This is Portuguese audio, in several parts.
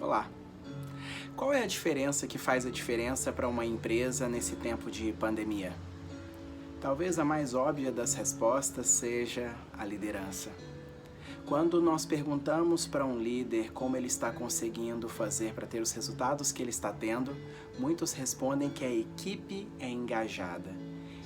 Olá! Qual é a diferença que faz a diferença para uma empresa nesse tempo de pandemia? Talvez a mais óbvia das respostas seja a liderança. Quando nós perguntamos para um líder como ele está conseguindo fazer para ter os resultados que ele está tendo, muitos respondem que a equipe é engajada.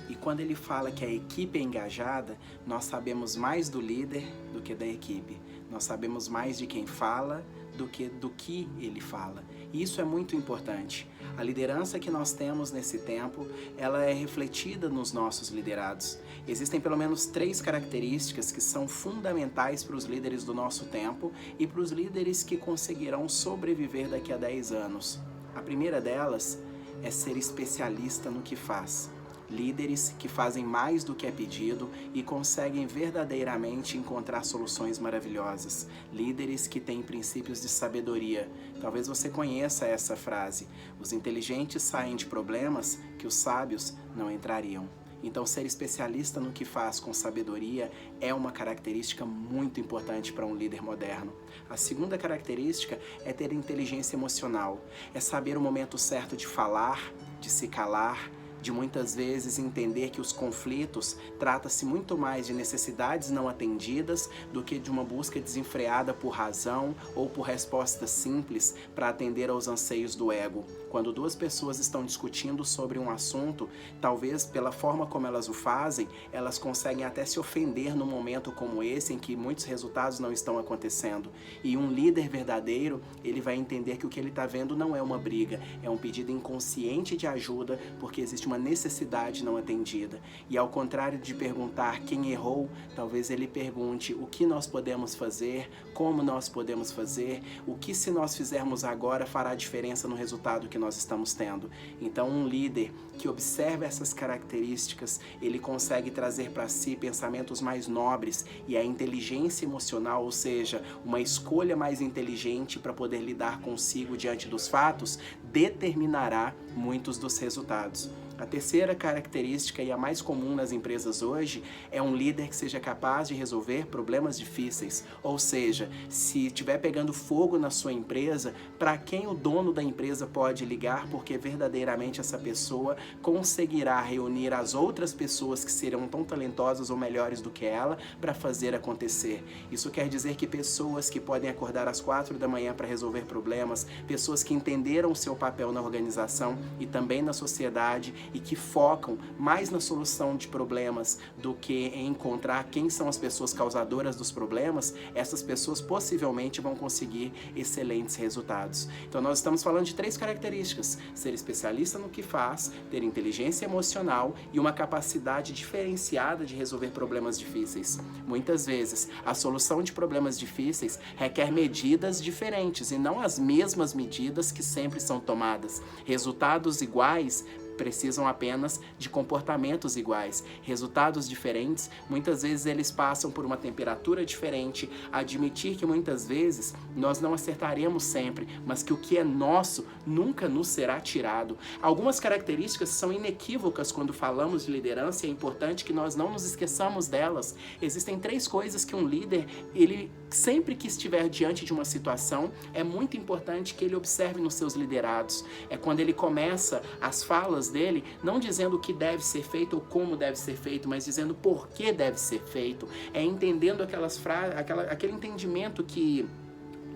E quando ele fala que a equipe é engajada, nós sabemos mais do líder do que da equipe. Nós sabemos mais de quem fala do que ele fala. E isso é muito importante. A liderança que nós temos nesse tempo, ela é refletida nos nossos liderados. Existem pelo menos 3 características que são fundamentais para os líderes do nosso tempo e para os líderes que conseguirão sobreviver daqui a 10 anos. A primeira delas é ser especialista no que faz. Líderes que fazem mais do que é pedido e conseguem verdadeiramente encontrar soluções maravilhosas. Líderes que têm princípios de sabedoria. Talvez você conheça essa frase. Os inteligentes saem de problemas que os sábios não entrariam. Então, ser especialista no que faz com sabedoria é uma característica muito importante para um líder moderno. A segunda característica é ter inteligência emocional. É saber o momento certo de falar, de se calar, de muitas vezes entender que os conflitos trata-se muito mais de necessidades não atendidas do que de uma busca desenfreada por razão ou por respostas simples para atender aos anseios do ego. Quando 2 pessoas estão discutindo sobre um assunto, talvez pela forma como elas o fazem, elas conseguem até se ofender num momento como esse em que muitos resultados não estão acontecendo. E um líder verdadeiro, ele vai entender que o que ele está vendo não é uma briga, é um pedido inconsciente de ajuda porque existe uma necessidade não atendida. E ao contrário de perguntar quem errou, talvez ele pergunte o que nós podemos fazer, como nós podemos fazer, o que se nós fizermos agora fará diferença no resultado que nós estamos tendo. Então um líder que observa essas características, ele consegue trazer para si pensamentos mais nobres e a inteligência emocional, ou seja, uma escolha mais inteligente para poder lidar consigo diante dos fatos, determinará muitos dos resultados. A terceira característica e a mais comum nas empresas hoje é um líder que seja capaz de resolver problemas difíceis. Ou seja, se estiver pegando fogo na sua empresa, para quem o dono da empresa pode ligar, porque verdadeiramente essa pessoa conseguirá reunir as outras pessoas que serão tão talentosas ou melhores do que ela para fazer acontecer. Isso quer dizer que pessoas que podem acordar às 4 da manhã para resolver problemas, pessoas que entenderam o seu papel na organização e também na sociedade e que focam mais na solução de problemas do que em encontrar quem são as pessoas causadoras dos problemas, essas pessoas possivelmente vão conseguir excelentes resultados. Então nós estamos falando de 3 características: ser especialista no que faz, ter inteligência emocional e uma capacidade diferenciada de resolver problemas difíceis. Muitas vezes, a solução de problemas difíceis requer medidas diferentes e não as mesmas medidas que sempre são tomadas. Resultados iguais precisam apenas de comportamentos iguais. Resultados diferentes, muitas vezes eles passam por uma temperatura diferente. Admitir que muitas vezes nós não acertaremos sempre, mas que o que é nosso nunca nos será tirado. Algumas características são inequívocas quando falamos de liderança e é importante que nós não nos esqueçamos delas. Existem 3 coisas que um líder, ele sempre que estiver diante de uma situação, é muito importante que ele observe nos seus liderados. É quando ele começa as falas dele, não dizendo o que deve ser feito ou como deve ser feito, mas dizendo por que deve ser feito. É entendendo aquele entendimento que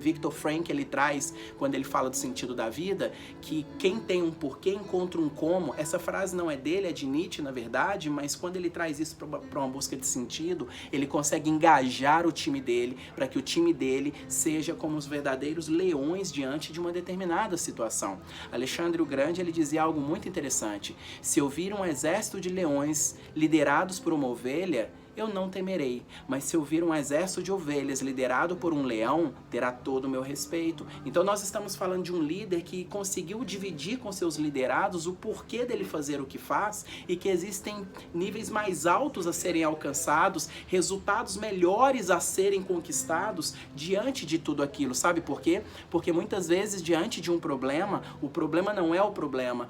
Viktor Frankl ele traz quando ele fala do sentido da vida, que quem tem um porquê encontra um como. Essa frase não é dele, é de Nietzsche na verdade, mas quando ele traz isso para uma busca de sentido, ele consegue engajar o time dele, para que o time dele seja como os verdadeiros leões diante de uma determinada situação. Alexandre o Grande ele dizia algo muito interessante: se eu vir um exército de leões liderados por uma ovelha, eu não temerei, mas se eu vir um exército de ovelhas liderado por um leão, terá todo o meu respeito. Então nós estamos falando de um líder que conseguiu dividir com seus liderados o porquê dele fazer o que faz e que existem níveis mais altos a serem alcançados, resultados melhores a serem conquistados diante de tudo aquilo. Sabe por quê? Porque muitas vezes diante de um problema, o problema não é o problema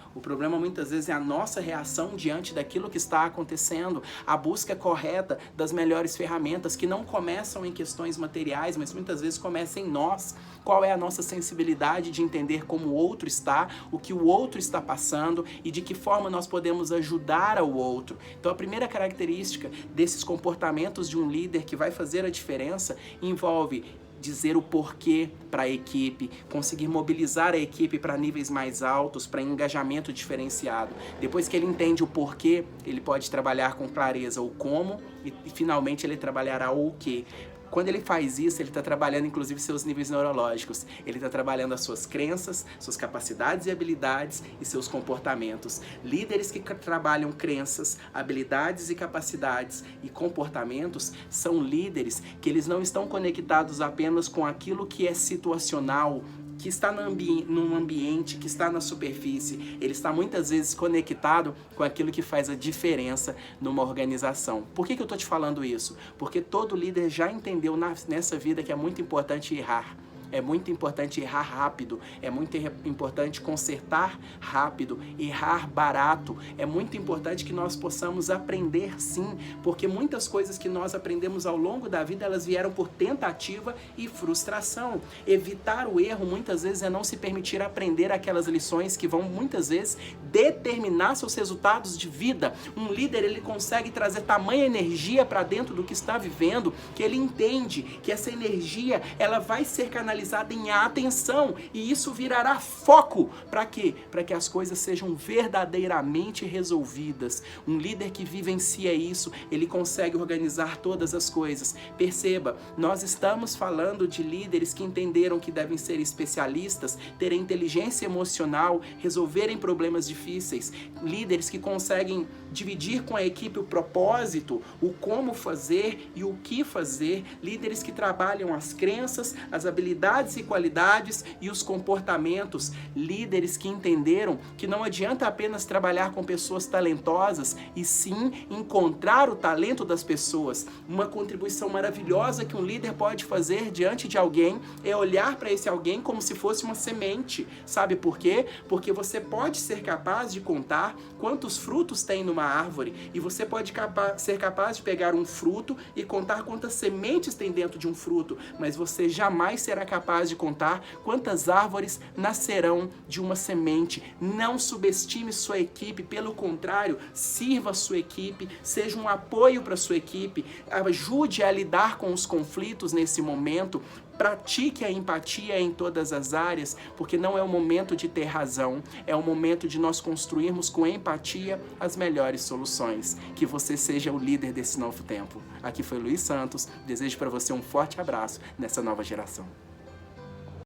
muitas vezes é a nossa reação diante daquilo que está acontecendo. A busca correta das melhores ferramentas que não começam em questões materiais, mas muitas vezes começam em nós. Qual é a nossa sensibilidade de entender como o outro está, o que o outro está passando e de que forma nós podemos ajudar ao outro. Então a primeira característica desses comportamentos de um líder que vai fazer a diferença envolve dizer o porquê para a equipe, conseguir mobilizar a equipe para níveis mais altos, para engajamento diferenciado. Depois que ele entende o porquê, ele pode trabalhar com clareza o como e finalmente ele trabalhará o quê. Quando ele faz isso, ele está trabalhando inclusive seus níveis neurológicos. Ele está trabalhando as suas crenças, suas capacidades e habilidades e seus comportamentos. Líderes que trabalham crenças, habilidades e capacidades e comportamentos são líderes que eles não estão conectados apenas com aquilo que é situacional, que está num ambiente, que está na superfície. Ele está muitas vezes conectado com aquilo que faz a diferença numa organização. Por que eu estou te falando isso? Porque todo líder já entendeu nessa vida que é muito importante errar. É muito importante errar rápido, é muito importante consertar rápido, errar barato. É muito importante que nós possamos aprender sim, porque muitas coisas que nós aprendemos ao longo da vida, elas vieram por tentativa e frustração. Evitar o erro muitas vezes é não se permitir aprender aquelas lições que vão muitas vezes determinar seus resultados de vida. Um líder, ele consegue trazer tamanha energia para dentro do que está vivendo, que ele entende que essa energia, ela vai ser canalizada em atenção, e isso virará foco para quê? Para que as coisas sejam verdadeiramente resolvidas. Um líder que vivencia isso, ele consegue organizar todas as coisas. Perceba, nós estamos falando de líderes que entenderam que devem ser especialistas, terem inteligência emocional, resolverem problemas difíceis, líderes que conseguem dividir com a equipe o propósito, o como fazer e o que fazer, líderes que trabalham as crenças, as habilidades e qualidades e os comportamentos, líderes que entenderam que não adianta apenas trabalhar com pessoas talentosas e sim encontrar o talento das pessoas. Uma contribuição maravilhosa que um líder pode fazer diante de alguém é olhar para esse alguém como se fosse uma semente. Sabe por quê? Porque você pode ser capaz de contar quantos frutos tem numa árvore e você pode ser capaz de pegar um fruto e contar quantas sementes tem dentro de um fruto, mas você jamais será capaz de contar quantas árvores nascerão de uma semente. Não subestime sua equipe, pelo contrário, sirva a sua equipe, seja um apoio para a sua equipe, ajude a lidar com os conflitos nesse momento. Pratique a empatia em todas as áreas, porque não é o momento de ter razão, é o momento de nós construirmos com empatia as melhores soluções. Que você seja o líder desse novo tempo. Aqui foi Luiz Santos, desejo para você um forte abraço nessa nova geração.